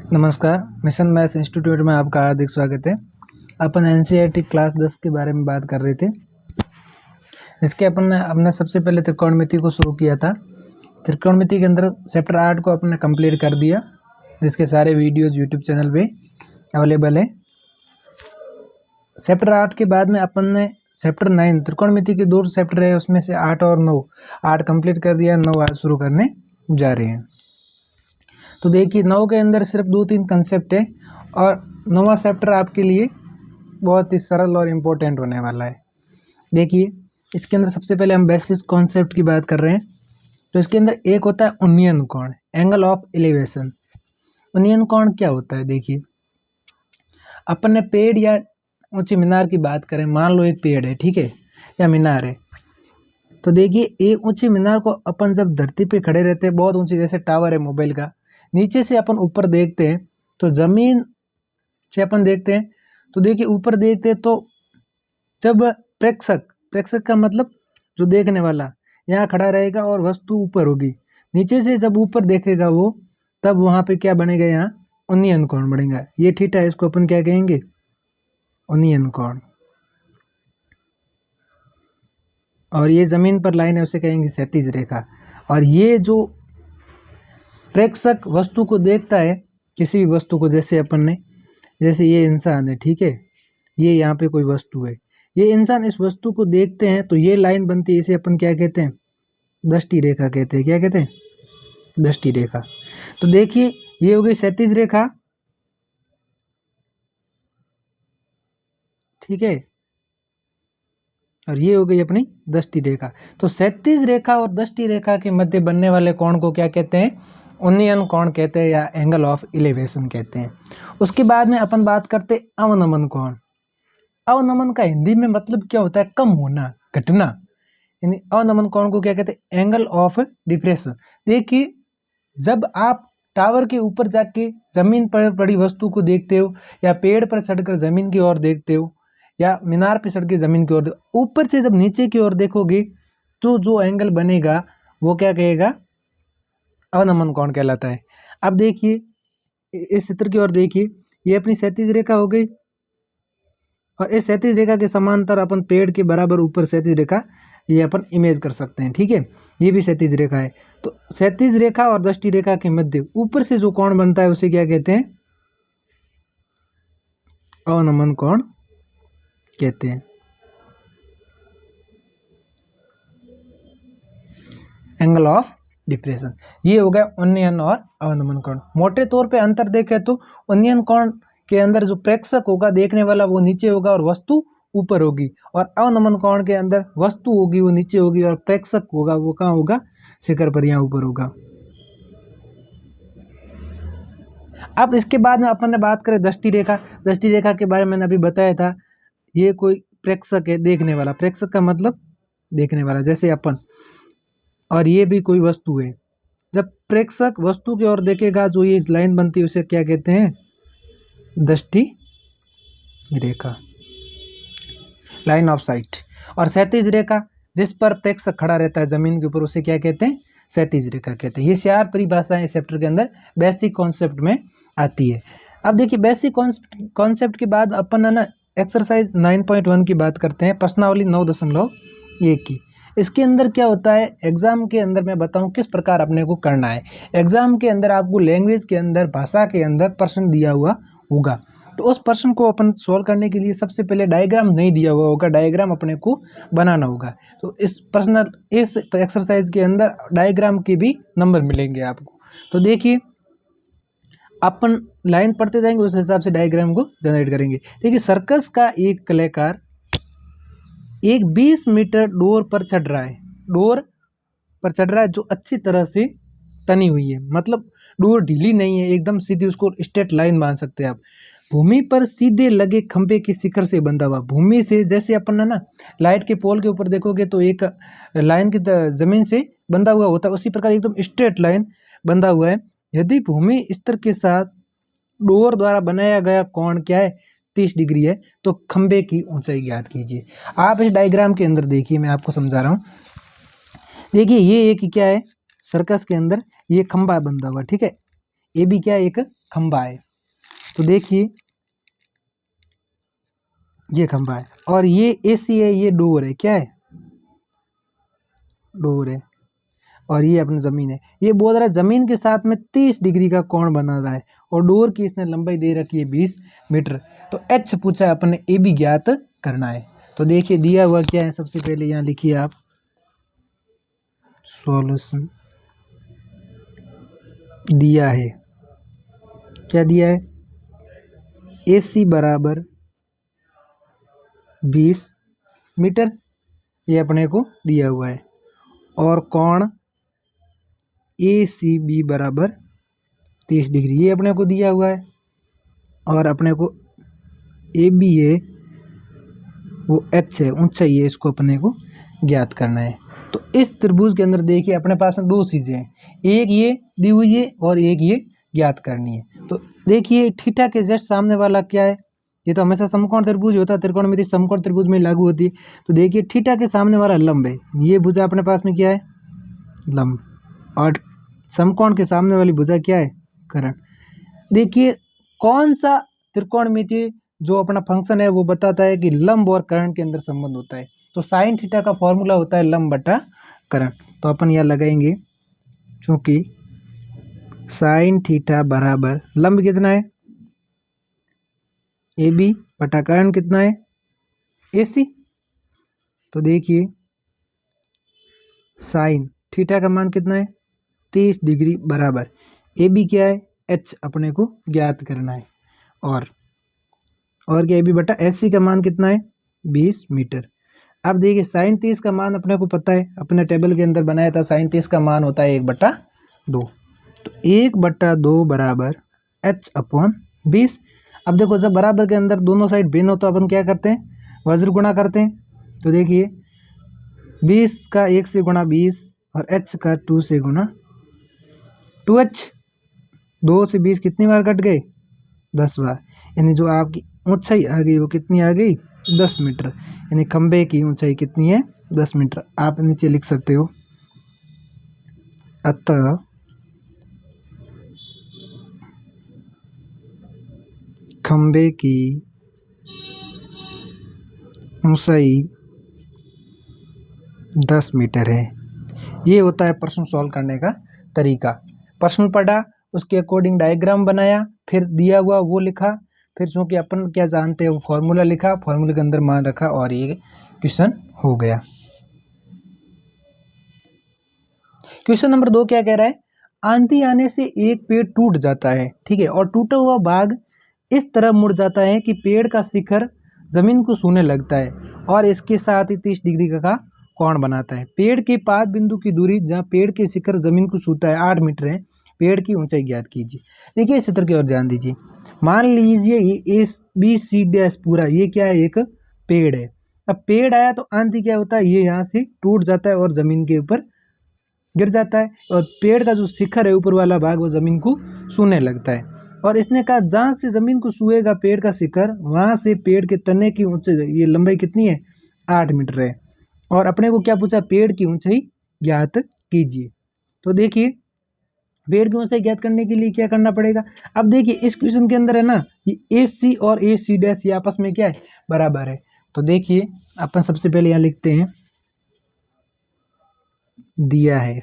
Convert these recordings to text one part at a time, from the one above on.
नमस्कार, mission maths institute में आपका हार्दिक स्वागत है। अपन एनसीईआरटी क्लास 10 के बारे में बात कर रहे थे, जिसके अपन ने हमने सबसे पहले त्रिकोणमिति को शुरू किया था। त्रिकोणमिति के अंदर चैप्टर 8 को अपन ने कंप्लीट कर दिया, जिसके सारे वीडियोज यूट्यूब चैनल पे अवेलेबल है। चैप्टर 8 के बाद में अपन ने चैप्टर 9 त्रिकोणमिति के 2 चैप्टर है, उसमें से 8 और 9, 8 कंप्लीट कर दिया, 9 आज शुरू करने जा रहे हैं। तो देखिए 9 के अंदर सिर्फ 2-3 कंसेप्ट है और 9वां चैप्टर आपके लिए बहुत ही सरल और इम्पोर्टेंट होने वाला है। देखिए इसके अंदर सबसे पहले हम बेसिक कॉन्सेप्ट की बात कर रहे हैं। तो इसके अंदर एक होता है उन्नयन कोण, एंगल ऑफ एलिवेशन। उन्नयन कोण क्या होता है? देखिए अपन ने पेड़ या ऊंची मीनार की बात करें, मान लो एक पेड़ है, ठीक है, या मीनार है। तो देखिए एक ऊंची मीनार को अपन जब धरती पे खड़े रहते हैं, बहुत ऊंची, जैसे टावर है मोबाइल का, नीचे से अपन ऊपर देखते हैं तो जमीन से अपन देखते हैं, तो देखिए ऊपर देखते हैं तो जब प्रेक्षक का मतलब जो देखने वाला यहाँ खड़ा रहेगा और वस्तु ऊपर होगी, नीचे से जब ऊपर देखेगा वो, तब वहाँ पे क्या बनेगा? यहाँ उन्नयन कोण बनेगा। ये थीटा है, इसको अपन क्या कहेंगे? उन्नयन कोण। और ये जमीन पर लाइन है, उसे कहेंगे क्षैतिज रेखा। और ये जो प्रेक्षक वस्तु को देखता है, किसी भी वस्तु को, जैसे अपन ने, जैसे ये इंसान है, ठीक है, ये यहाँ पे कोई वस्तु है, ये इंसान इस वस्तु को देखते हैं तो ये लाइन बनती है, इसे अपन क्या कहते हैं? दृष्टि रेखा कहते हैं। क्या कहते हैं? दृष्टि रेखा। तो देखिए ये हो गई क्षैतिज रेखा, ठीक है, और ये हो गई अपनी दृष्टि रेखा। तो क्षैतिज रेखा और दृष्टि रेखा के मध्य बनने वाले कोण को क्या कहते हैं? उन्नयन कोण कहते हैं, या एंगल ऑफ एलिवेशन कहते हैं। उसके बाद में अपन बात करते हैं अवनमन कोण। अवनमन का हिंदी में मतलब क्या होता है? कम होना, घटना। यानी अवनमन कोण को क्या कहते हैं? Angle of depression. देखिए जब आप टावर के ऊपर जाके जमीन पर पड़ी वस्तु को देखते हो, या पेड़ पर चढ़कर जमीन की ओर देखते हो, या मीनार पर चढ़ के जमीन की ओर, ऊपर से जब नीचे की ओर देखोगे तो जो एंगल बनेगा वो क्या कहेगा? अवनमन कोण कहलाता है। अब देखिए इस चित्र की ओर देखिए, ये अपनी क्षैतिज रेखा हो गई, और इस क्षैतिज रेखा के समांतर अपन पेड़ के बराबर ऊपर क्षैतिज रेखा ये अपन इमेज कर सकते हैं, ठीक है, ये भी क्षैतिज रेखा है। तो क्षैतिज रेखा और दृष्टि रेखा के मध्य ऊपर से जो कोण बनता है उसे क्या कहते हैं? अवनमन कोण कहते हैं, एंगल ऑफ डिप्रेशन। ये हो गया उन्नयन और अवनमन कोण। मोटे तौर पे अंतर देखें तो उन्नयन कोण के अंदर जो प्रेक्षक होगा, देखने वाला, वो नीचे होगा और वस्तु ऊपर होगी, और अवनमन कोण के अंदर वस्तु होगी वो नीचे होगी और प्रेक्षक होगा वो कहाँ होगा? शिखर पर, यहाँ ऊपर होगा। अब इसके बाद में अपन ने बात करें दृष्टि रेखा। दृष्टि रेखा के बारे में मैंने अभी बताया था, ये कोई प्रेक्षक है, देखने वाला। प्रेक्षक का मतलब देखने वाला, जैसे अपन, और ये भी कोई वस्तु है। जब प्रेक्षक वस्तु की ओर देखेगा, जो ये लाइन बनती है उसे क्या कहते हैं? दृष्टि रेखा, लाइन ऑफ साइट। और क्षैतिज रेखा जिस पर प्रेक्षक खड़ा रहता है जमीन के ऊपर, उसे क्या कहते हैं? क्षैतिज रेखा कहते हैं। ये 4 परिभाषाएं इस चैप्टर के अंदर बेसिक कॉन्सेप्ट में आती है। अब देखिए बेसिक कॉन्सेप्ट के बाद अपन है ना एक्सरसाइज 9.1 की बात करते हैं, प्रश्नावली 9.1 की। इसके अंदर क्या होता है? एग्जाम के अंदर मैं बताऊं किस प्रकार अपने को करना है। एग्जाम के अंदर आपको लैंग्वेज के अंदर, भाषा के अंदर प्रश्न दिया हुआ होगा, तो उस प्रश्न को अपन सोल्व करने के लिए सबसे पहले डायग्राम नहीं दिया हुआ होगा, डायग्राम अपने को बनाना होगा। तो इस एक्सरसाइज के अंदर डायग्राम के भी नंबर मिलेंगे आपको। तो देखिए अपन लाइन पढ़ते जाएंगे, उस हिसाब से डायग्राम को जनरेट करेंगे। देखिए सर्कस का एक कलाकार एक 20 मीटर डोर पर चढ़ रहा है, डोर पर चढ़ रहा है जो अच्छी तरह से तनी हुई है, मतलब डोर ढीली नहीं है, एकदम सीधी, उसको स्ट्रेट लाइन मान सकते हैं आप। भूमि पर सीधे लगे खंभे के शिखर से बंधा हुआ, भूमि से, जैसे अपन ना लाइट के पोल के ऊपर देखोगे तो एक लाइन की जमीन से बंधा हुआ होता है, उसी प्रकार एकदम स्ट्रेट लाइन बंधा हुआ है। यदि भूमि स्तर के साथ डोर द्वारा बनाया गया कोण क्या है? 30 डिग्री है, तो खंभे की ऊंचाई ज्ञात कीजिए। आप इस डायग्राम के अंदर देखिए, मैं आपको समझा रहा हूँ। देखिए ये एक क्या है? सर्कस के अंदर ये खंभा बंधा हुआ, ठीक है, ए बी क्या है, एक खंभा है। तो देखिए ये खंभा है और ये ए सी है, ये डोर है, क्या है, डोर है। और ये अपनी जमीन है। ये बोल रहा है जमीन के साथ में 30 डिग्री का कोण बना रहा है और डोर की इसने लंबाई दे रखी है 20 मीटर। तो एच पूछा है अपने, ए बी ज्ञात करना है। तो देखिए दिया हुआ क्या है, सबसे पहले यहाँ लिखिए आप सॉल्यूशन। दिया है, क्या दिया है, ए सी बराबर 20 मीटर, ये अपने को दिया हुआ है। और कोण ए सी बी बराबर 30 डिग्री, ये अपने को दिया हुआ है। और अपने को ए बी है वो एच है, ऊंचाई है, इसको अपने को ज्ञात करना है। तो इस त्रिभुज के अंदर देखिए अपने पास में दो चीज़ें हैं, एक ये दी हुई है और एक ये ज्ञात करनी है। तो देखिए थीटा के जस्ट सामने वाला क्या है, ये तो हमेशा समकोण त्रिभुज होता है, त्रिकोणमिति समकोण त्रिभुज में लागू होती है। तो देखिए थीटा के सामने वाला लंब है, ये भुजा अपने पास में क्या है, लंब। और समकोण के सामने वाली भुजा क्या है, कर्ण। देखिए कौन सा त्रिकोणमिति जो अपना फंक्शन है वो बताता है कि लंब और कर्ण के अंदर संबंध होता है। तो साइन थीटा का फॉर्मूला होता है लंब बटा कर्ण। तो अपन यहाँ लगाएंगे, चूंकि साइन थीटा बराबर लंब कितना है, ए बी, बटा कर्ण कितना है, ए सी। तो देखिए साइन थीटा का मान कितना है, 30 डिग्री, बराबर ए बी क्या है, एच अपने को ज्ञात करना है। और क्या ए बी बटा एस सी का मान कितना है, 20 मीटर। अब देखिए साइन 30 का मान अपने को पता है, अपने टेबल के अंदर बनाया था, साइन 30 का मान होता है 1/2। तो 1/2 बराबर एच अपॉन 20। अब देखो जब बराबर के अंदर दोनों साइड भिन्न हो तो अपन क्या करते हैं, वज्र गुणा करते हैं। तो देखिए 20 का 1 से गुणा 20 और h का 2 से गुणा 2h। 2 से 20 कितनी बार कट गए, 10 बार। यानी जो आपकी ऊंचाई आ गई वो कितनी आ गई, 10 मीटर। यानी खंबे की ऊंचाई कितनी है, 10 मीटर। आप नीचे लिख सकते हो, अतः खंबे की ऊंचाई 10 मीटर है। ये होता है प्रश्न सॉल्व करने का तरीका। प्रश्न पढ़ा, उसके अकॉर्डिंग डायग्राम बनाया, फिर दिया हुआ वो लिखा, फिर चूंकि अपन क्या जानते हैं वो फॉर्मूला लिखा, फॉर्मूले के अंदर मान रखा और ये क्वेश्चन हो गया। क्वेश्चन नंबर 2 क्या कह रहा है, आंधी आने से एक पेड़ टूट जाता है, ठीक है, और टूटा हुआ भाग इस तरह मुड़ जाता है कि पेड़ का शिखर जमीन को छूने लगता है और इसके साथ ही 30 डिग्री का कोण बनाता है। पेड़ के पाद बिंदु की दूरी जहाँ पेड़ के शिखर जमीन को छूता है 8 मीटर है। पेड़ की ऊंचाई ज्ञात कीजिए। देखिए इस चित्र की ओर ध्यान दीजिए। मान लीजिए ये एस बी सी डैश पूरा ये क्या है, एक पेड़ है। अब पेड़ आया तो आंधी क्या होता है, ये यहाँ से टूट जाता है और जमीन के ऊपर गिर जाता है और पेड़ का जो शिखर है ऊपर वाला भाग वो जमीन को छूने लगता है। और इसने कहा जहाँ से जमीन को छुएगा पेड़ का शिखर वहां से पेड़ के तने की ऊंचाई, ये लंबाई कितनी है, 8 मीटर है। और अपने को क्या पूछा, पेड़ की ऊंचाई ज्ञात कीजिए। तो देखिए पेड़ की ऊंचाई ज्ञात करने के लिए क्या करना पड़ेगा। अब देखिए इस क्वेश्चन के अंदर है ना, ये ए सी और ए सी डैश ये आपस में क्या है, बराबर है। तो देखिए अपन सबसे पहले यहाँ लिखते हैं, दिया है,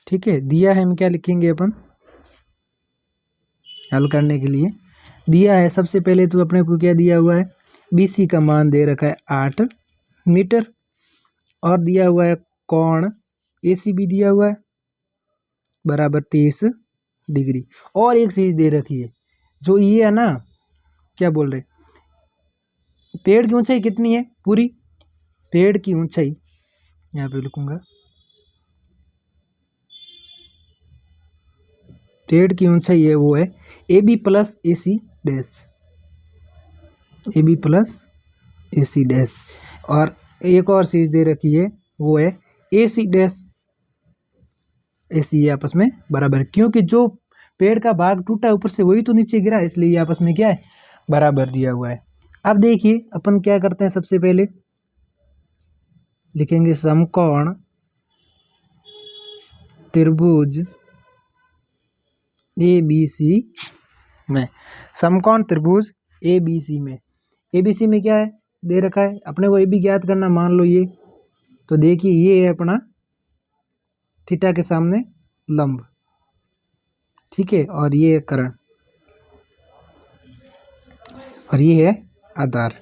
ठीक है, दिया है, हम क्या लिखेंगे अपन हल करने के लिए, दिया है सबसे पहले तो अपने को क्या दिया हुआ है, BC का मान दे रखा है 8 मीटर और दिया हुआ है कोण ACB दिया हुआ है बराबर 30 डिग्री। और एक चीज दे रखी है, जो ये है ना, क्या बोल रहे, पेड़ की ऊंचाई कितनी है पूरी, पेड़ की ऊंचाई यहाँ पे लिखूंगा, पेड़ की ऊंचाई है वो है AB plus AC dash, AB plus AC dash. और एक और चीज दे रखी है वो है AC डैश, AC ये आपस में बराबर, क्योंकि जो पेड़ का भाग टूटा ऊपर से वही तो नीचे गिरा, इसलिए ये आपस में क्या है, बराबर दिया हुआ है। अब देखिए अपन क्या करते हैं, सबसे पहले लिखेंगे समकोण त्रिभुज ए बी सी में, समकोण त्रिभुज ए बी सी में, ए बी सी में क्या है दे रखा है अपने को, ए बी ज्ञात करना, मान लो ये, तो देखिए ये है अपना थीटा के सामने लंब, ठीक है, और ये है कर्ण, और ये है आधार,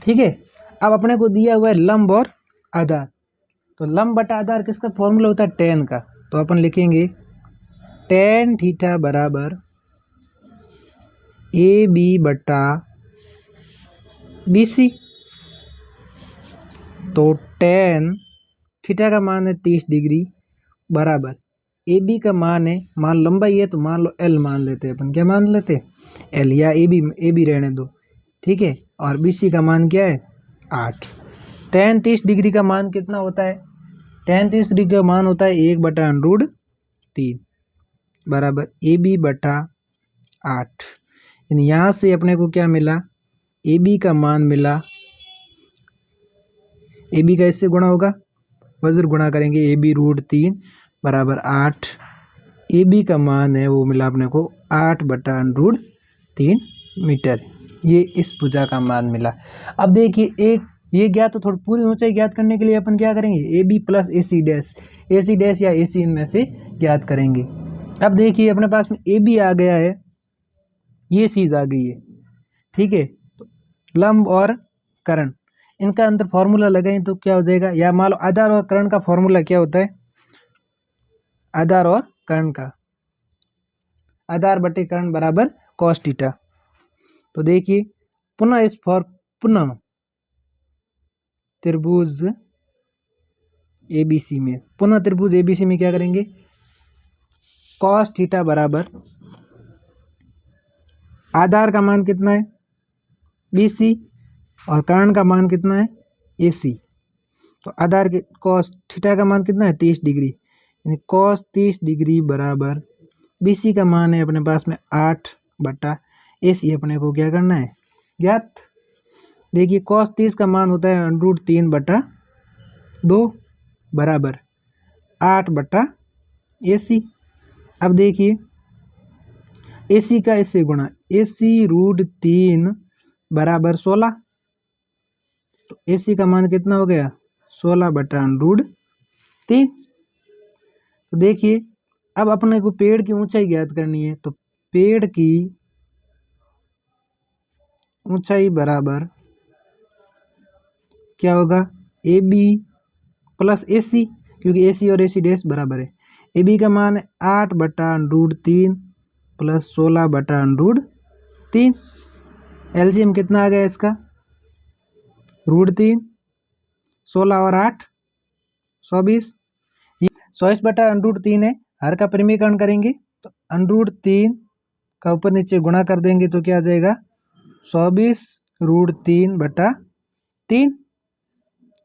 ठीक है। अब अपने को दिया हुआ है लंब और आधार, तो लंब बटा आधार किसका फॉर्मूला होता है, टेन का, तो अपन लिखेंगे टेन थीटा बराबर ए बी बटा बी सी, तो टेन थीटा का मान है 30 डिग्री बराबर ए बी का मान है, मान लंबाई है तो मान लो एल मान लेते हैं अपन, क्या मान लेते हैं एल, या ए बी रहने दो, ठीक है, और बी सी का मान क्या है 8। टेन 30 डिग्री का मान कितना होता है, टेन 30 डिग्री का मान होता है 1/√3 बराबर ए बी बटा 8, यानी यहाँ से अपने को क्या मिला, ए बी का मान मिला, ए बी का इससे गुणा होगा, वज्र गुणा करेंगे, ए बी √3 बराबर 8, ए बी का मान है वो मिला अपने को 8/√3 मीटर, ये इस भुजा का मान मिला। अब देखिए एक ये ज्ञात, तो थोड़ी पूरी ऊंचाई ज्ञात करने के लिए अपन क्या करेंगे, A B plus A C dash या ए सी इनमें से ज्ञात करेंगे। अब देखिए अपने पास में ए बी आ गया है, ये चीज़ आ गई है, ठीक है, तो लंब और कर्ण इनका अंतर फॉर्मूला लगाएं तो क्या हो जाएगा, या मान लो आधार और कर्ण का फॉर्मूला क्या होता है, आधार और कर्ण का, आधार बटे कर्ण बराबर cos थीटा। तो देखिए पुनः पुनः त्रिभुज एबीसी में, पुनः त्रिभुज एबीसी में क्या करेंगे, cos थीटा बराबर आधार का मान कितना है BC और कर्ण का मान कितना है AC, तो आधार के cos थीटा का मान कितना है 30 डिग्री, यानी cos 30 डिग्री बराबर BC का मान है अपने पास में 8/AC, अपने को क्या करना है ज्ञात। देखिए cos 30 का मान होता है √3/2 बराबर 8/AC। अब देखिए AC का इससे गुणा, AC √3 बराबर 16, तो AC का मान कितना हो गया 16/√3। तो देखिए अब अपने को पेड़ की ऊंचाई ज्ञात करनी है, तो पेड़ की ऊंचाई बराबर क्या होगा AB प्लस AC, क्योंकि AC और AC डैश बराबर है। AB का मान है 8/√3 प्लस 16/√3, एलसीएम कितना आ गया इसका √3, 16 और 8 24, 24/√3 है, हर का परिमीकरण करेंगे तो √3 का ऊपर नीचे गुणा कर देंगे तो क्या आ जाएगा 24√3/3,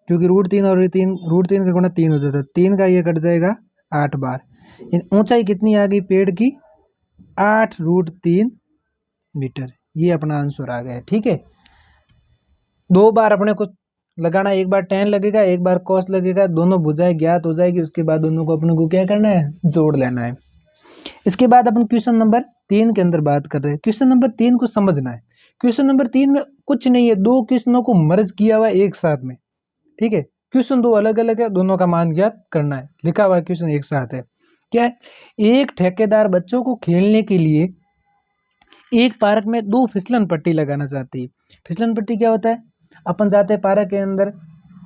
क्योंकि √3 और √3 का गुणा 3 हो जाता है, 3 का ये कट जाएगा 8 बार। ऊंचाई कितनी आ गई पेड़ की 8√3 मीटर, ये अपना आंसर आ गया, ठीक है। दो बार अपने को लगाना, एक बार tan लगेगा एक बार cos लगेगा, दोनों भुजाएं ज्ञात हो जाएगी, उसके बाद दोनों को अपने को क्या करना है जोड़ लेना है। इसके बाद अपन क्वेश्चन नंबर 3 के अंदर बात कर रहे हैं। क्वेश्चन नंबर 3 को समझना है, क्वेश्चन नंबर 3 में कुछ नहीं है, दो क्वेश्चनों को मर्ज किया हुआ है एक साथ में, ठीक है, क्वेश्चन दो अलग अलग है, दोनों का मान ज्ञात करना है, लिखा हुआ क्वेश्चन एक साथ है। क्या है, एक ठेकेदार बच्चों को खेलने के लिए एक पार्क में 2 फिसलन पट्टी लगाना चाहती है। फिसलन पट्टी क्या होता है, अपन जाते हैं पार्क के अंदर,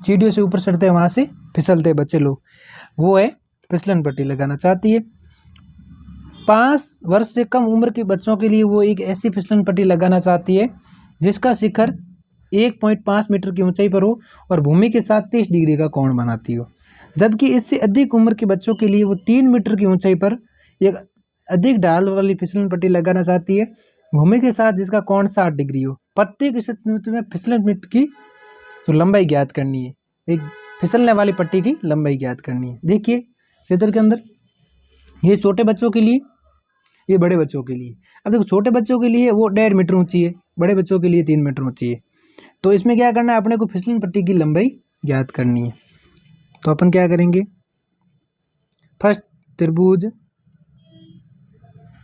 सीढ़ियों से ऊपर चढ़ते हैं, वहाँ से फिसलते हैं बच्चे लोग, वो है फिसलन पट्टी लगाना चाहती है। 5 वर्ष से कम उम्र के बच्चों के लिए वो एक ऐसी फिसलन पट्टी लगाना चाहती है जिसका शिखर 1.5 मीटर की ऊंचाई पर हो और भूमि के साथ 30 डिग्री का कोण बनाती हो, जबकि इससे अधिक उम्र के बच्चों के लिए वो 3 मीटर की ऊंचाई पर एक अधिक ढाल वाली फिसलन पट्टी लगाना चाहती है, भूमि के साथ जिसका कोण 60 डिग्री हो। प्रत्येक स्थिति में फिसलन पट्टी की तो लंबाई ज्ञात करनी है, एक फिसलने वाली पट्टी की लंबाई ज्ञात करनी है। देखिए चित्र के अंदर ये छोटे बच्चों के लिए, ये बड़े बच्चों के लिए। अब देखो छोटे बच्चों के लिए वो 1.5 मीटर ऊंची है, बड़े बच्चों के लिए 3 मीटर ऊंची है। तो इसमें क्या करना है अपने को फिसलन पट्टी की लंबाई ज्ञात करनी है। तो अपन क्या करेंगे, फर्स्ट त्रिभुज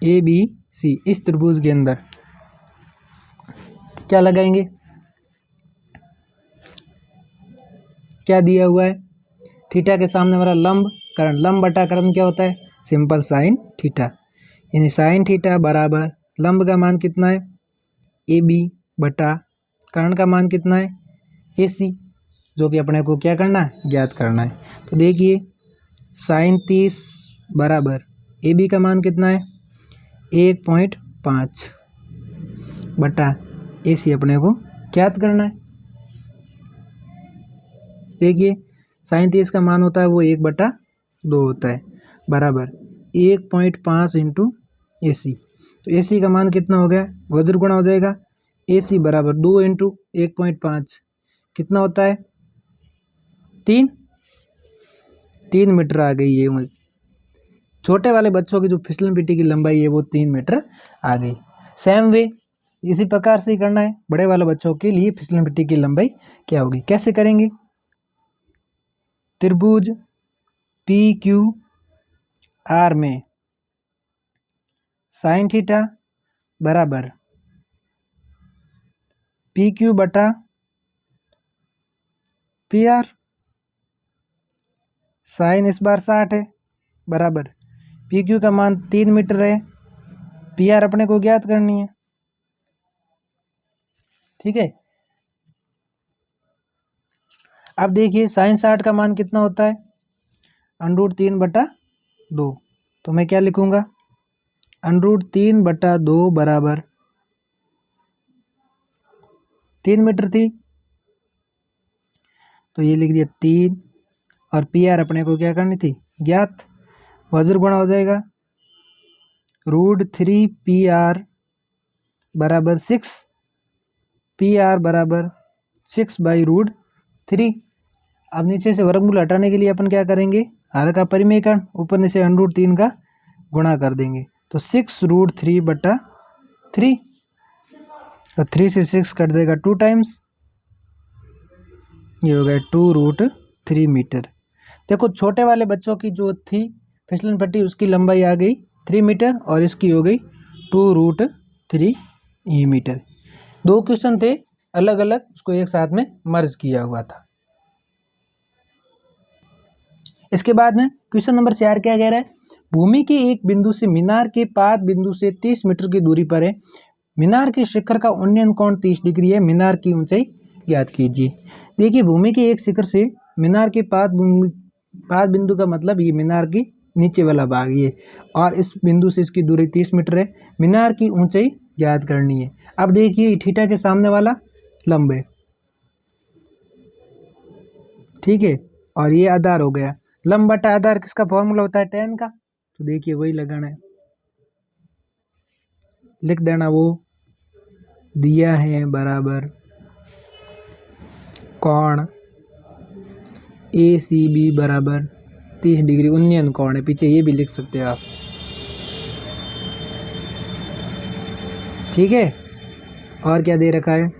ABC इस त्रिभुज के अंदर क्या लगाएंगे, क्या दिया हुआ है, थीटा के सामने वाला लंब करण, लंब बटा करण क्या होता है, सिंपल साइन थीटा, यानी साइन थीटा बराबर लंब का मान कितना है AB बटा करण का मान कितना है AC, जो कि अपने को क्या करना है, ज्ञात करना है। तो देखिए साइन 30 बराबर AB का मान कितना है 1.5 बटा AC अपने को ज्ञात करना है। देखिए साइन 30 का मान होता है वो 1/2 होता है बराबर 1.5 इंटू AC। तो AC का मान कितना हो गया, वज्र गुणा हो जाएगा, AC बराबर 2 इंटू 1.5 कितना होता है 3 मीटर आ गई है। छोटे वाले बच्चों की जो फिसलन पट्टी की लंबाई है वो 3 मीटर आ गई। सेम वे इसी प्रकार से ही करना है, बड़े वाले बच्चों के लिए फिसलन पट्टी की लंबाई क्या होगी, कैसे करेंगे, त्रिभुज PQR में साइन थीटा बराबर PQ बटा PR, साइन इस बार 60 है बराबर PQ का मान 3 मीटर है, PR अपने को ज्ञात करनी है, ठीक है। अब देखिए साइन 60 का मान कितना होता है √3/2, तो मैं क्या लिखूंगा √3/2 बराबर 3 मीटर थी, तो ये लिख दिया 3, और PR अपने को क्या करनी थी ज्ञात, वज्र गुणा हो जाएगा √3 PR बराबर 6, PR बराबर 6/√3। अब नीचे से वर्गमूल हटाने के लिए अपन क्या करेंगे, हर का परिमेयकरण, ऊपर नीचे √3 का गुणा कर देंगे, तो 6√3/3, तो 3 से 6 कट जाएगा 2 टाइम्स, ये हो गया 2√3 मीटर। देखो छोटे वाले बच्चों की जो थी फिसलन पट्टी उसकी लंबाई आ गई 3 मीटर और इसकी हो गई 2√3 मीटर। 2 क्वेश्चन थे अलग अलग, उसको एक साथ में मर्ज किया हुआ था। इसके बाद में क्वेश्चन नंबर 4 क्या कह रहा है, भूमि के एक बिंदु से मीनार के पाद बिंदु से 30 मीटर की दूरी पर है, मीनार के शिखर का उन्नयन कोण 30 डिग्री है, मीनार की ऊंचाई ज्ञात कीजिए। देखिए भूमि के एक शिखर से मीनार के पाद बिंदु का मतलब ये मीनार की नीचे वाला भाग ये, और इस बिंदु से इसकी दूरी 30 मीटर है, मीनार की ऊंचाई ज्ञात करनी है। अब देखिए थीटा के सामने वाला लंब है, ठीक है, और ये आधार हो गया, लंब बटा आधार किसका फॉर्मूला होता है tan का, तो देखिए वही लगाना है, लिख देना वो दिया है बराबर कोण ACB बराबर 30 डिग्री, उन्नयन कोण है, पीछे ये भी लिख सकते हैं आप, ठीक है। और क्या दे रखा है,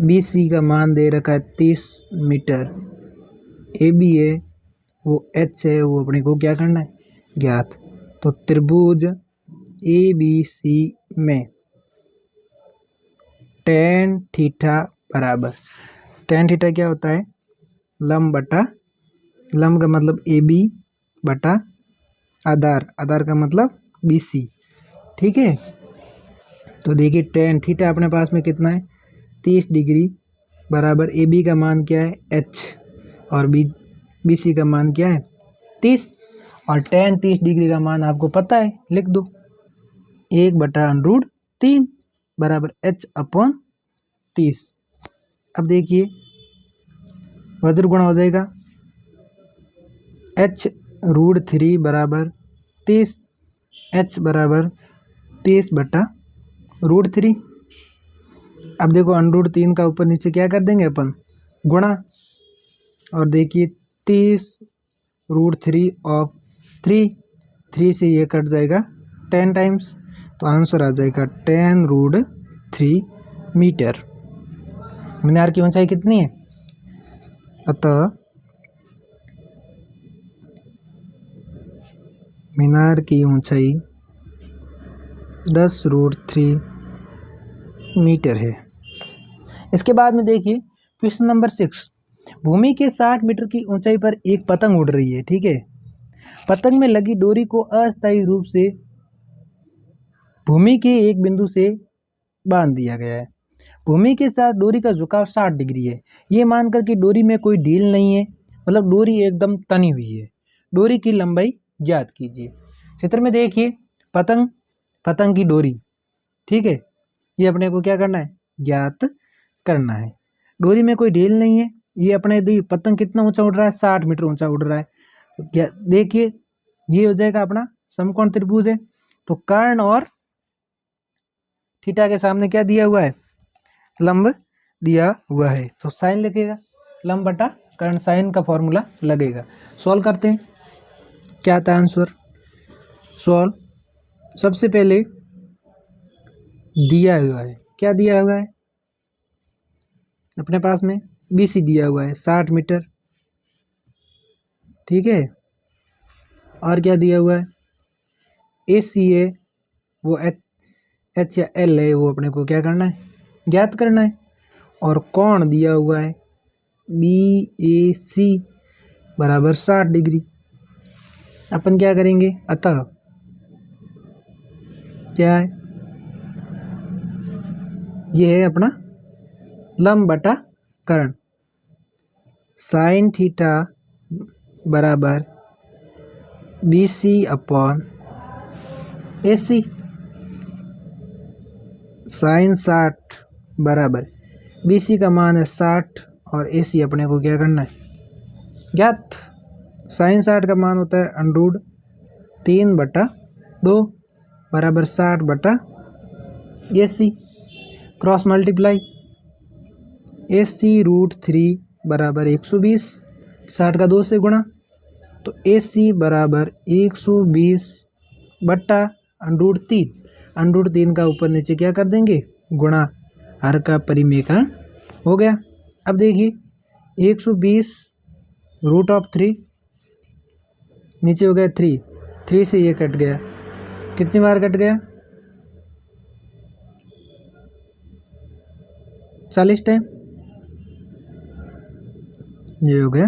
BC का मान दे रखा है 30 मीटर, AB है वो H है, वो अपने को क्या करना है ज्ञात। तो त्रिभुज ABC में tan थीटा बराबर, tan थीटा क्या होता है लंब बटा, लंब का मतलब AB बटा आधार, आधार का मतलब BC, ठीक है। तो देखिए tan थीटा अपने पास में कितना है 30 डिग्री बराबर AB का मान क्या है H, और BC का मान क्या है 30, और tan 30 डिग्री का मान आपको पता है, लिख दो 1/√3 बराबर H/30। अब देखिए वज्र गुणा हो जाएगा, H√3 बराबर 30, H बराबर 30/√3। अब देखो √3 का ऊपर नीचे क्या कर देंगे अपन गुणा, और देखिए 30√3 3 से ये कट जाएगा 10 टाइम्स, तो आंसर आ जाएगा 10√3 मीटर। मीनार की ऊंचाई कितनी है, अतः मीनार की ऊंचाई 10√3 मीटर है। इसके बाद में देखिए क्वेश्चन नंबर 6, भूमि के 60 मीटर की ऊंचाई पर एक पतंग उड़ रही है, ठीक है। पतंग में लगी डोरी को अस्थायी रूप से भूमि के एक बिंदु से बांध दिया गया है। भूमि के साथ डोरी का झुकाव 60 डिग्री है। ये मानकर कि डोरी में कोई ढील नहीं है, मतलब डोरी एकदम तनी हुई है। डोरी की लंबाई ज्ञात कीजिए। चित्र में देखिए पतंग की डोरी, ठीक है। ये अपने को क्या करना है, ज्ञात करना है। डोरी में कोई ढील नहीं है। ये अपने पतंग कितना ऊंचा उड़ रहा है, 60 मीटर ऊंचा उड़ रहा है। तो क्या देखिए ये हो जाएगा अपना समकोण त्रिभुज है। तो कर्ण और थीटा के सामने क्या दिया हुआ है, लंब दिया हुआ है। तो साइन लिखेगा, लंब बटा कर्ण, साइन का फॉर्मूला लगेगा। सॉल्व करते हैं, क्या था आंसर। सॉल्व, सबसे पहले दिया हुआ है, क्या दिया हुआ है अपने पास में, BC दिया हुआ है 60 मीटर, ठीक है। और क्या दिया हुआ है, AC है, वो H या L है, वो अपने को क्या करना है, ज्ञात करना है। और कोण दिया हुआ है BAC बराबर 60 डिग्री। अपन क्या करेंगे, अतः क्या है, ये है अपना लंब बटा कर्ण, साइन थीटा बराबर BC अपॉन AC। साइन 60 बराबर BC का मान है 60 और AC अपने को क्या करना है, ज्ञात। साइन 60 का मान होता है √3/2 बराबर 60 AC। क्रॉस मल्टीप्लाई, AC √3 बराबर 120, 60 का 2 से गुणा, तो AC बराबर 120 बट्टा √3। √3 का ऊपर नीचे क्या कर देंगे, गुणा, हर का परिमेयकरण हो गया। अब देखिए 120 √3 नीचे हो गया 3 से ये कट गया, कितनी बार कट गया, 40 टाइम। ये हो गया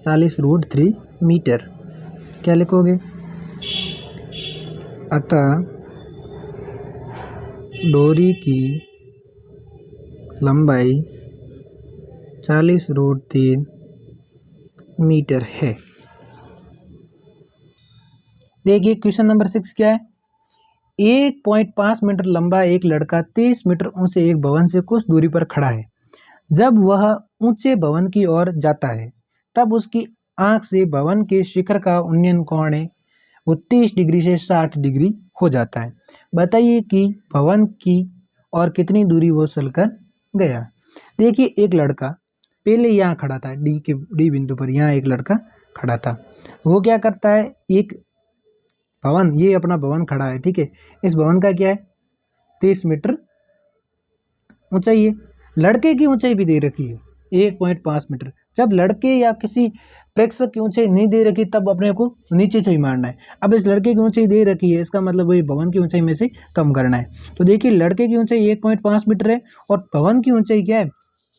40√3 मीटर। क्या लिखोगे, अतः डोरी की लंबाई 40√3 मीटर है। देखिए क्वेश्चन नंबर 6 क्या है, 1.5 मीटर लंबा एक लड़का 30 मीटर ऊंचे एक भवन से कुछ दूरी पर खड़ा है। जब वह ऊंचे भवन की ओर जाता है तब उसकी आंख से भवन के शिखर का उन्नयन कोण है वो 30 डिग्री से 60 डिग्री हो जाता है। बताइए कि भवन की और कितनी दूरी वो चलकर गया। देखिए एक लड़का पहले यहाँ खड़ा था, डी बिंदु पर यहाँ एक लड़का खड़ा था। वो क्या करता है, एक भवन, ये अपना भवन खड़ा है, ठीक है। इस भवन का क्या है, 30 मीटर ऊंचाई है। लड़के की ऊंचाई भी दे रखी है 1.5 मीटर। जब लड़के या किसी प्रेक्षक की ऊंचाई नहीं दे रखी तब अपने को नीचे से ही मारना है। अब इस लड़के की ऊंचाई दे रखी है, इसका मतलब वही भवन की ऊंचाई में से कम करना है। तो देखिए लड़के की ऊंचाई 1.5 मीटर है और भवन की ऊंचाई क्या है,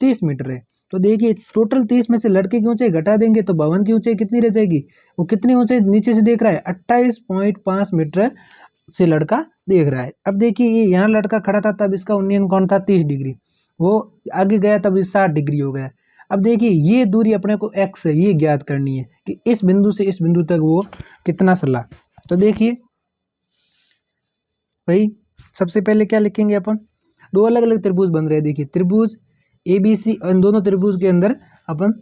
30 मीटर है। तो देखिए टोटल 30 में से लड़के की ऊंचाई घटा देंगे तो भवन की ऊंचाई कितनी रह जाएगी, वो कितनी ऊंचाई नीचे से देख रहा है, 28.5 मीटर से लड़का देख रहा है। अब देखिए ये यहाँ लड़का खड़ा था तब इसका उन्नयन कोण था 30 डिग्री, वो आगे गया तब 60 डिग्री हो गया। अब देखिए ये दूरी अपने को x है, ये ज्ञात करनी है कि इस बिंदु से इस बिंदु तक वो कितना चला। तो देखिए भाई सबसे पहले क्या लिखेंगे अपन, दो अलग अलग त्रिभुज बन रहे हैं। देखिए त्रिभुज ABC, इन दोनों त्रिभुज के अंदर अपन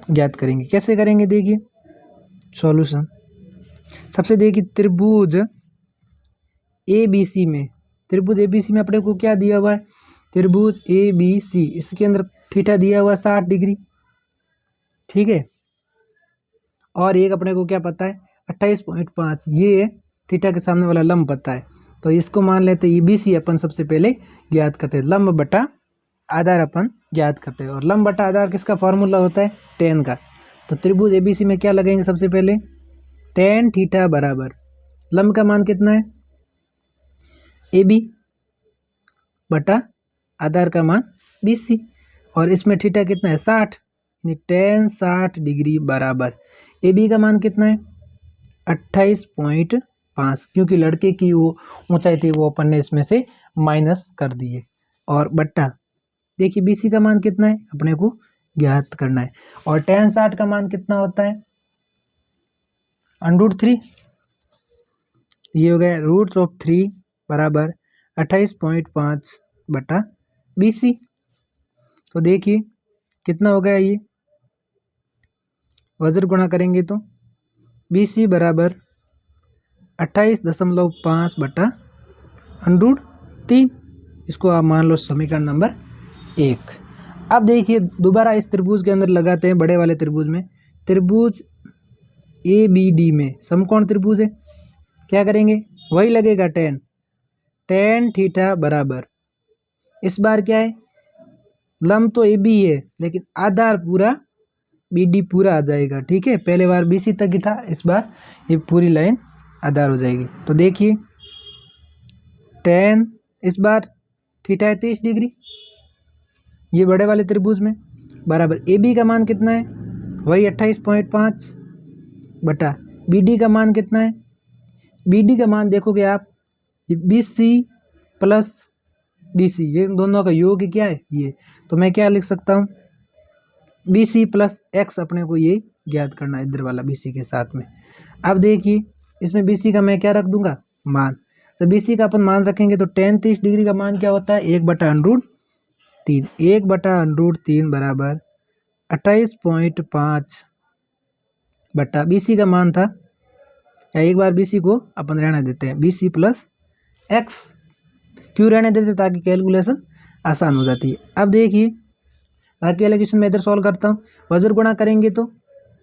ज्ञात करेंगे। कैसे करेंगे, देखिए सॉल्यूशन। सबसे देखिए त्रिभुज ABC में अपने को क्या दिया हुआ है, त्रिभुज ABC, इसके अंदर थीटा दिया हुआ 60 डिग्री, ठीक है। और एक अपने को क्या पता है 28.5, ये थीटा के सामने वाला लंब पता है। तो इसको मान लेते हैं ABC अपन सबसे पहले ज्ञात करते हैं, लंब बटा आधार अपन ज्ञात करते हैं। और लंब बटा आधार किसका फॉर्मूला होता है, tan का। तो त्रिभुज ABC में क्या लगेंगे, सबसे पहले tan थीटा बराबर लंब का मान कितना है AB बटा आधार का मान BC, और इसमें थीटा कितना है 60, यानी tan 60 डिग्री बराबर AB का मान कितना है 28.5, क्योंकि लड़के की वो ऊंचाई थी वो अपन ने इसमें से माइनस कर दी है, और बट्टा देखिए BC का मान कितना है अपने को ज्ञात करना है, और tan 60 का मान कितना होता है √3, ये हो गया √3 बराबर 28.5 बटा BC। तो देखिए कितना हो गया, ये वज्र गुणा करेंगे तो BC बराबर 28.5 बटा √3, इसको आप मान लो समीकरण नंबर 1। अब देखिए दोबारा इस त्रिभुज के अंदर लगाते हैं, बड़े वाले त्रिभुज में, त्रिभुज ABD में समकोण त्रिभुज है, क्या करेंगे वही लगेगा tan थीटा बराबर, इस बार क्या है लंब तो AB है लेकिन आधार पूरा BD पूरा आ जाएगा, ठीक है, पहले बार BC तक ही था, इस बार ये पूरी लाइन आधार हो जाएगी। तो देखिए tan इस बार थीटा है 30 डिग्री, ये बड़े वाले त्रिभुज में, बराबर AB का मान कितना है वही 28.5 बटा BD का मान कितना है, BD का मान देखोगे आप BC प्लस BC, ये दोनों का योग क्या है ये, तो मैं क्या लिख सकता हूँ BC प्लस x, अपने को ये ज्ञात करना है इधर वाला BC के साथ में। अब देखिए इसमें BC का मैं क्या रख दूंगा मान, तो BC का अपन मान रखेंगे तो tan 30 डिग्री का मान क्या होता है 1/√3, 1/√3 बराबर 28.5 बटा BC का मान था, या एक बार BC को अपन रहने देते हैं BC प्लस x, क्यों रहने देते ताकि कैलकुलेशन आसान हो जाती है। अब देखिए बाकी वाला क्वेश्चन मैं इधर सॉल्व करता हूँ, वज्र गुणा करेंगे तो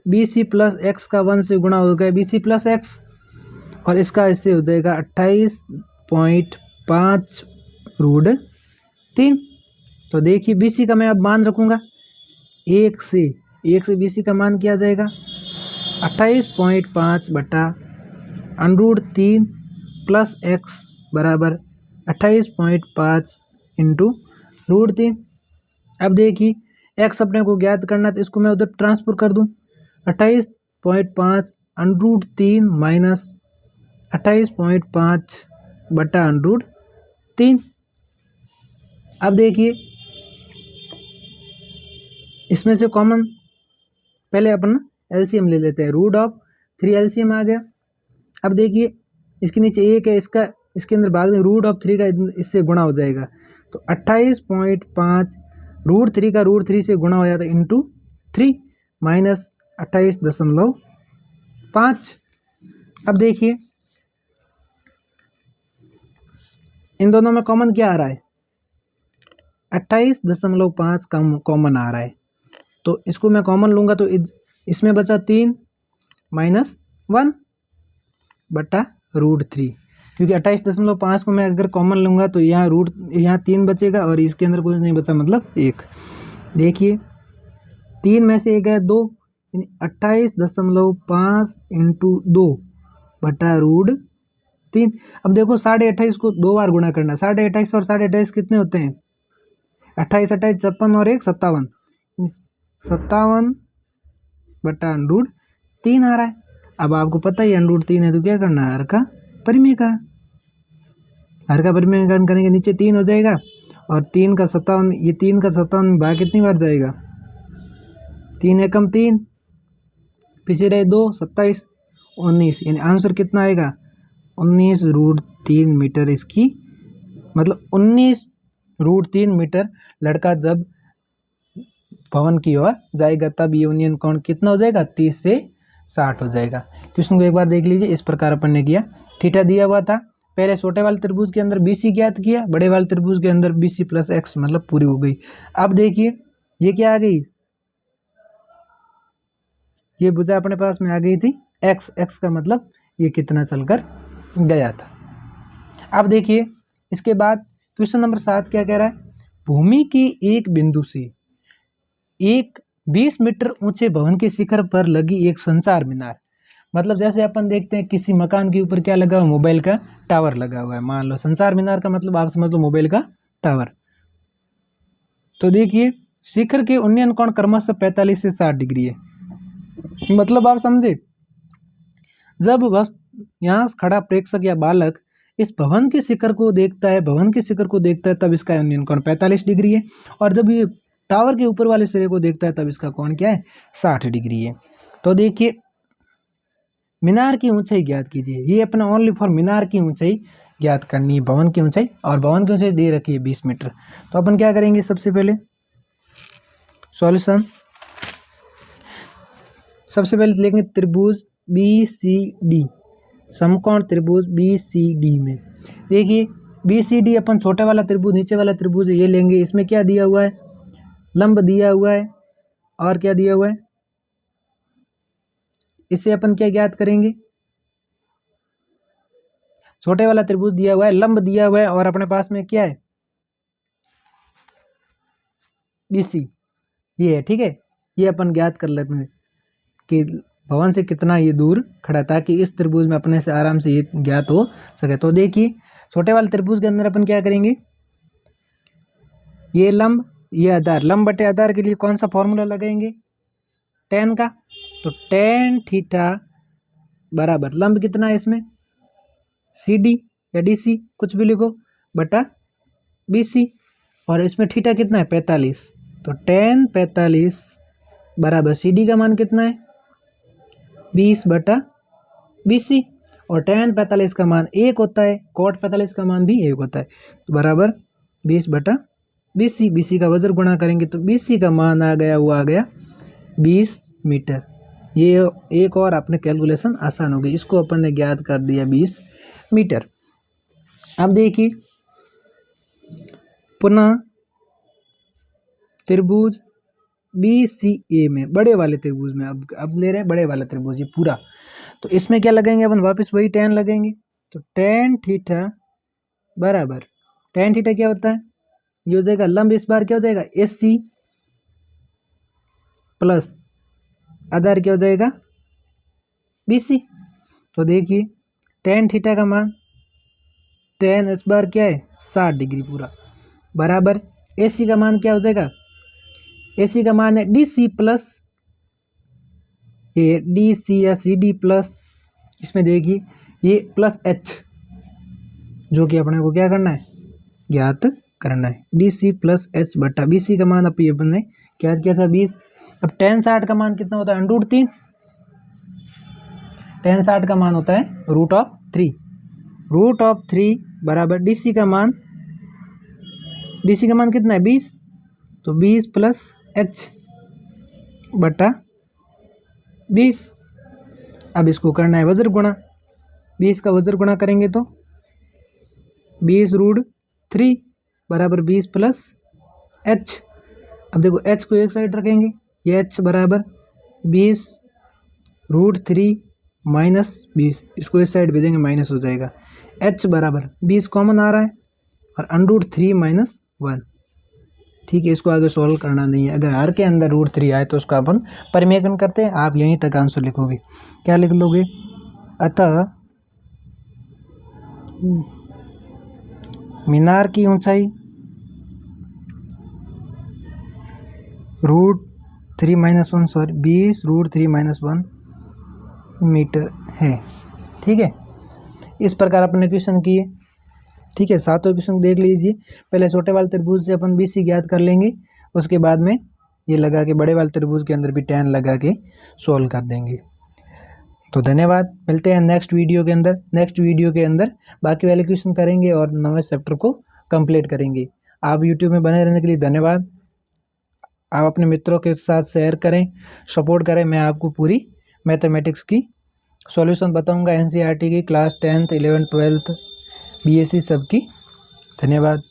BC प्लस x का 1 से गुणा हो गया BC प्लस x, और इसका इससे हो जाएगा 28.5 √3। तो देखिए BC का मैं अब मान रखूँगा 1 से BC का मान किया जाएगा 28.5 बटा √3 प्लस x बराबर 28.5 इंटू √3। अब देखिए x अपने को ज्ञात करना, तो इसको मैं उधर ट्रांसफर कर दूं, 28.5 √3 माइनस 28.5 बटा √3। अब देखिए इसमें से कॉमन पहले अपन LCM ले लेते हैं, √3 LCM आ गया। अब देखिए इसके नीचे 1 है, इसके अंदर भाग दें, √3 का इससे गुणा हो जाएगा, तो 28.5 √3 का √3 से गुणा हो जाता है इंटू 3 माइनस 28.5। अब देखिए इन दोनों में कॉमन क्या आ रहा है 28.5 कॉमन आ रहा है, तो इसको मैं कॉमन लूँगा तो इसमें बचा 3 माइनस 1 बटा √3, क्योंकि 28.5 को मैं अगर कॉमन लूँगा तो यहाँ 3 बचेगा और इसके अंदर कुछ नहीं बचा, मतलब 1। देखिए 3 में से 1 है 2, यानी 28.5 इंटू 2 बटा √3। अब देखो 28.5 को 2 बार गुणा करना, 28.5 और 28.5 कितने होते हैं 28 28 56 और 1 57, 57 बटा √3 आ रहा है। अब आपको पता ही √3 है तो क्या करना है हर का परिमेयकरण, हर का परिमेयकरण करेंगे नीचे 3 हो जाएगा, और 3 का 57, ये 3 का 57 में भाग कितनी बार जाएगा 3 एकम 3, पीछे रहे 2 27 19, यानी आंसर कितना आएगा 19√3 मीटर, इसकी मतलब 19√3 मीटर लड़का जब भवन की ओर जाएगा तब ये यूनियन कोण कितना हो जाएगा 30 से 60 हो जाएगा। क्वेश्चन को एक बार देख लीजिए, इस प्रकार अपन ने किया, थीटा दिया हुआ था, पहले छोटे वाले त्रिभुज के अंदर BC ज्ञात किया, बड़े वाले त्रिभुज के अंदर BC प्लस x, मतलब पूरी हो गई। अब देखिए ये क्या आ गई, ये भुजा अपने पास में आ गई थी x का मतलब ये कितना चलकर गया था। अब देखिए इसके बाद क्वेश्चन नंबर 7 क्या कह रहा है, भूमि के एक बिंदु से एक 20 मीटर ऊंचे भवन के शिखर पर लगी एक संचार मीनार मतलब जैसे अपन देखते हैं किसी मकान के ऊपर क्या लगा हुआ है, मोबाइल का टावर लगा हुआ है। मान लो संसार मीनार का मतलब आप समझ लो मोबाइल का टावर। तो देखिए शिखर के उन्नयन कोण क्रमशः 45 से 60 डिग्री है। मतलब आप समझे, जब बस यहाँ खड़ा प्रेक्षक या बालक इस भवन के शिखर को देखता है, भवन के शिखर को देखता है, तब इसका उन्नयन कोण 45 डिग्री है। और जब ये टावर के ऊपर वाले सिरे को देखता है तब इसका कोण क्या है, 60 डिग्री है। तो देखिए मीनार की ऊंचाई ज्ञात कीजिए। ये अपना ओनली फॉर मीनार की ऊंचाई ज्ञात करनी है, भवन की ऊंचाई, और भवन की ऊंचाई दे रखी है 20 मीटर। तो अपन क्या करेंगे, सबसे पहले सॉल्यूशन, सबसे पहले लेंगे त्रिभुज BCD, समकोण त्रिभुज BCD में देखिए BCD अपन छोटा वाला त्रिभुज, नीचे वाला त्रिभुज ये लेंगे। इसमें क्या दिया हुआ है, लंब दिया हुआ है, और क्या दिया हुआ है, इससे अपन क्या ज्ञात करेंगे, छोटे वाला त्रिभुज दिया हुआ है, लंब दिया हुआ है, और अपने पास में क्या है, BC ये है। ठीक है, ये अपन ज्ञात कर लेते हैं कि भवन से कितना ये दूर खड़ा, ताकि इस त्रिभुज में अपने से आराम से ये ज्ञात हो सके। तो देखिए छोटे वाले त्रिभुज के अंदर अपन क्या करेंगे, ये लंब, ये आधार, लंब बटे आधार के लिए कौन सा फॉर्मूला लगाएंगे, tan का। तो tan थीटा बराबर लंब कितना है इसमें, CD या DC कुछ भी लिखो, बटा BC, और इसमें थीटा कितना है 45। तो tan 45 बराबर CD का मान कितना है 20 बटा BC, और tan 45 का मान 1 होता है, cot 45 का मान भी 1 होता है। तो बराबर 20 बटा BC, BC का वज्र गुणा करेंगे तो BC का मान आ गया, वो आ गया 20 मीटर। ये एक और अपने कैलकुलेशन आसान हो गई, इसको अपन ने ज्ञात कर दिया 20 मीटर। अब देखिए पुनः त्रिभुज BCA में, बड़े वाले त्रिभुज में, अब ले रहे हैं बड़े वाला त्रिभुज ये पूरा। तो इसमें क्या लगाएंगे अपन, वापस वही tan लगेंगे। तो tan थीटा बराबर, tan थीटा क्या होता है, ये हो जाएगा लंब, इस बार क्या हो जाएगा AC, प्लस आधार क्या हो जाएगा BC। तो देखिए tan थीटा का मान, tan इस बार क्या है 60 डिग्री पूरा, बराबर AC का मान क्या हो जाएगा, AC का मान है DC प्लस ये DC या CD प्लस, इसमें देखिए ये प्लस H, जो कि अपने को क्या करना है, ज्ञात करना है। DC प्लस H बटा BC का मान अपन ने क्या किया था 20। अब tan 60 का मान कितना होता है, √3, tan 60 का मान होता है √3, √3 बराबर DC का मान, DC का मान कितना है 20, तो 20 प्लस H बटा 20। अब इसको करना है वज्र गुणा, 20 का वज्र गुणा करेंगे तो 20 √3 बराबर 20 प्लस H। अब देखो H को एक साइड रखेंगे, ये H बराबर 20 √3 माइनस 20, इसको इस साइड भेजेंगे माइनस हो जाएगा। H बराबर 20 कॉमन आ रहा है, और √3 माइनस 1। ठीक है, इसको आगे सॉल्व करना नहीं है। अगर हर के अंदर √3 आए तो उसका अपन परिमेयकरण करते हैं। आप यहीं तक आंसर लिखोगे, क्या लिख लोगे, अतः मीनार की ऊंचाई √3 माइनस 1, सॉरी 20 √3 माइनस 1 मीटर है। ठीक है, इस प्रकार अपने क्वेश्चन किए। ठीक है, सातों क्वेश्चन देख लीजिए। पहले छोटे वाले त्रिभुज से अपन BC ज्ञात कर लेंगे, उसके बाद में ये लगा के बड़े वाले त्रिभुज के अंदर भी tan लगा के सोल्व कर देंगे। तो धन्यवाद, मिलते हैं नेक्स्ट वीडियो के अंदर। नेक्स्ट वीडियो के अंदर बाकी वाले क्वेश्चन करेंगे और नवे चैप्टर को कंप्लीट करेंगे। आप यूट्यूब में बने रहने के लिए धन्यवाद। आप अपने मित्रों के साथ शेयर करें, सपोर्ट करें। मैं आपको पूरी मैथमेटिक्स की सॉल्यूशन बताऊंगा, NCERT की class 10th 11th 12th BSc सबकी। धन्यवाद।